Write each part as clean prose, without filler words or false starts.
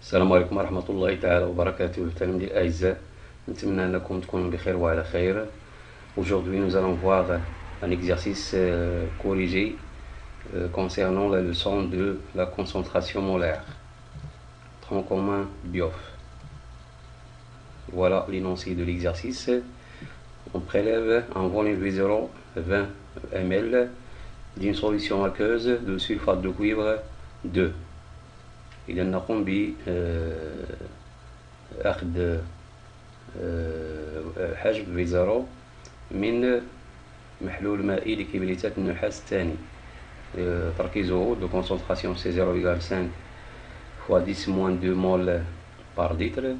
السلام عليكم ورحمة الله تعالى وبركاته. التلاميذ الأعزاء، نتمنى أنكم تكونوا بخير وعلى خير. Aujourd'hui, nous allons voir un exercice corrigé concernant la leçon de la concentration molaire. Tronc commun BIOF. Voilà l'énoncé de l'exercice. On prélève en volume V0 20 ml d'une solution aqueuse de sulfate de cuivre 2. إذا نقوم بأخذ حجم V0 من محلول مائي لكبريتات النحاس الثاني. تركيزه de concentration c'est 0,5 fois 10 moins 2 mol par litre.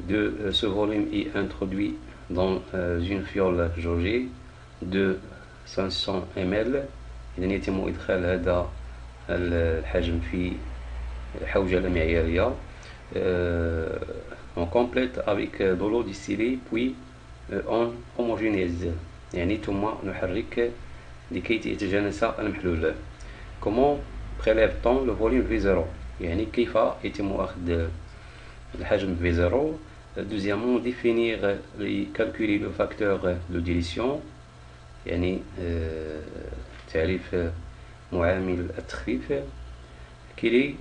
Ce volume est introduit dans une fiole jaugée de 500 ml. إذا يتم إدخال هذا الحجم في حوجة معيارية. On complète avec de l'eau distillée puis on homogénise، يعني ثم نحرك لكي يتجانس المحلول. Comment prélève-t-on le volume V0؟ يعني كيف يتم أخذ الحجم V0. Deuxièmement, définir et calculer le facteur de dilution، يعني تعريف معامل التخفيف. Quelle est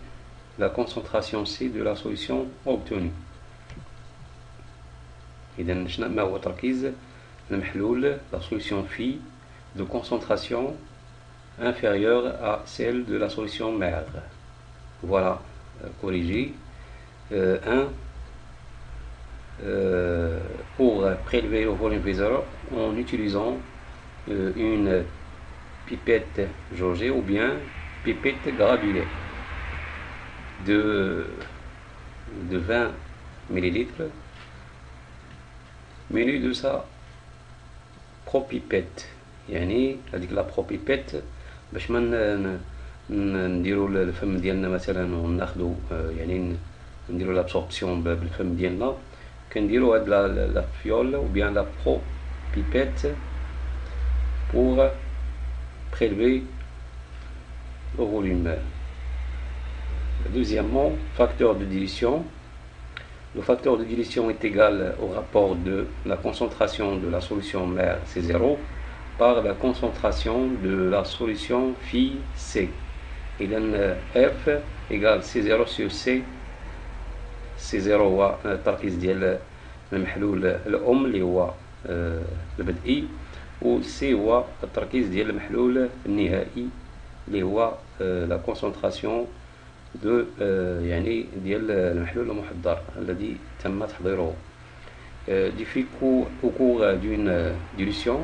la concentration C de la solution obtenue؟ إذا ما هو تركيز المحلول la solution phi de concentration inférieure à celle de la solution mère. Voilà, corrigé. 1. Pour prélever le volume V0 en utilisant une pipette jaugée ou bien pipette gradulée de 20 ml munie de sa propipette. يعني هذيك لا بروبيبيت باش ما نديروا الفم ديالنا مثلا وناخذوا يعني نديروا لابسوربسيون بالفم ديالنا، كنديروا هاد لا فيول ou bien la propipette pour prélever le volume. Deuxièmement, facteur de dilution. Le facteur de dilution est égal au rapport de la concentration de la solution mère C0 par la concentration de la solution phi C. إذا F égale C0 sur C. C0 هو التركيز ديال المحلول الأم اللي هو البدئي، و C هو التركيز ديال المحلول النهائي اللي هو la concentration de يعني ديال المحلول المحضر الذي تم تحضيره. Au cours d'une dilution,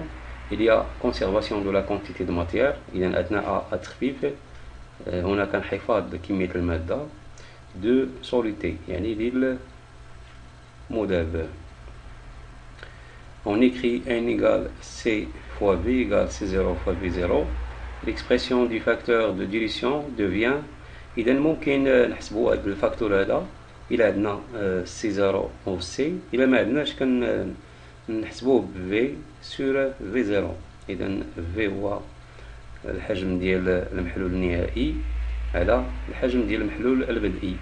il y a conservation de la quantité de matière. إذا أثناء التخفيف هناك انحفاظ لكمية المادة. de soluté يعني للمذاب. On écrit N égale C fois V égale C0 fois V0. L'expression du facteur de dilution devient، إذا ممكن نحسبوا هذا الفاكتور هذا إلا عندنا C0 أو C، إلا ما عندناش نحسبوه V sur V0. إذا V هو الحجم ديال المحلول النهائي على الحجم ديال المحلول البدئي.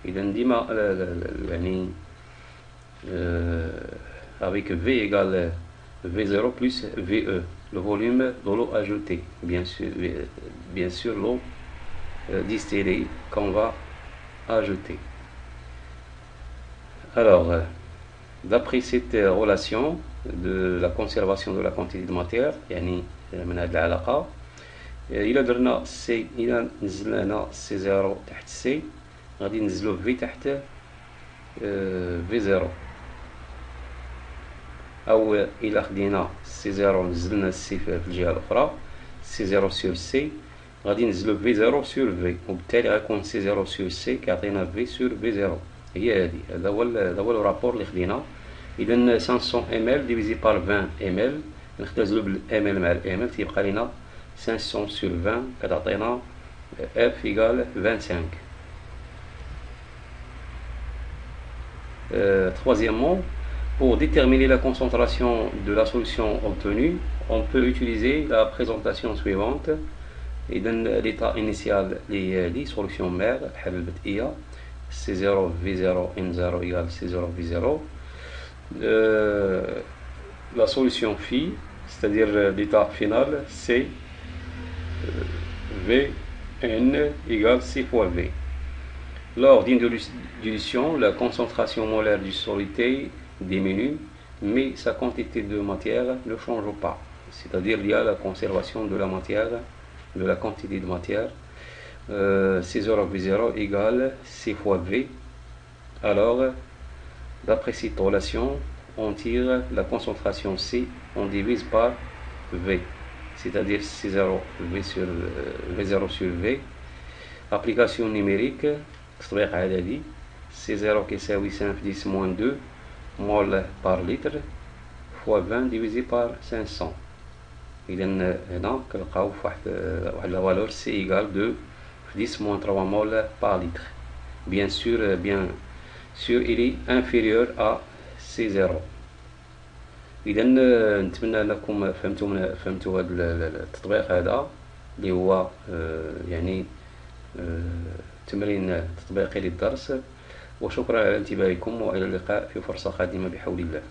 إذا ديما يعني avec V égale V0 plus VE, le volume de l'eau ajoutée, bien sûr l'eau distillée qu'on va ajouter. Alors, d'après cette relation de la conservation de la quantité de matière، يعني من هذه العلاقة، إلا درنا سي، إلا نزلنا هنا سي زيرو تحت سي غادي ننزلو في تحت في زيرو، أو إلا خدينا سي زيرو نزلنا سي في الجهة الأخرى سي زيرو سور سي غادي ننزلو في زيرو سور في، وبالتالي غيكون سي زيرو سور سي كيعطينا في سور في زيرو. هي هذه، هذا هو الرابور اللي خدينا. إذا 500 ml divisé par 20 ml، نختزلو بالML مع الML تيبقى لينا 500 sur 20 كتعطينا F égale 25. Troisièmement, pour déterminer la concentration de la solution obtenue, on peut utiliser la présentation suivante. إذا l'état initial اللي هي هذه solution mère الحالة البدئية C0 V0 N0 égale C0 V0. La solution phi, c'est-à-dire l'état final, c'est Vn égale C fois V. Lors d'une dilution, la concentration molaire du solide diminue, mais sa quantité de matière ne change pas. C'est-à-dire il y a la conservation de la matière, de la quantité de matière. C0 V0 égale C fois V. Alors, d'après cette relation, on tire la concentration C, on divise par V, c'est-à dire C0 V0 sur V. Application numérique, C0 qui est 5 10 moins 2 mol par litre fois 20 divisé par 500. إذا هنا كنلقاو فواحد la valeur C égale de 10 moins 3 mol par litre. Bien sûr, il est inférieur à C0. إذا نتمنى أنكم فهمتوا هذا التطبيق هذا اللي هو يعني تمرين تطبيقي للدرس. وشكرا على انتباهكم، وإلى اللقاء في فرصة قادمة بحول الله.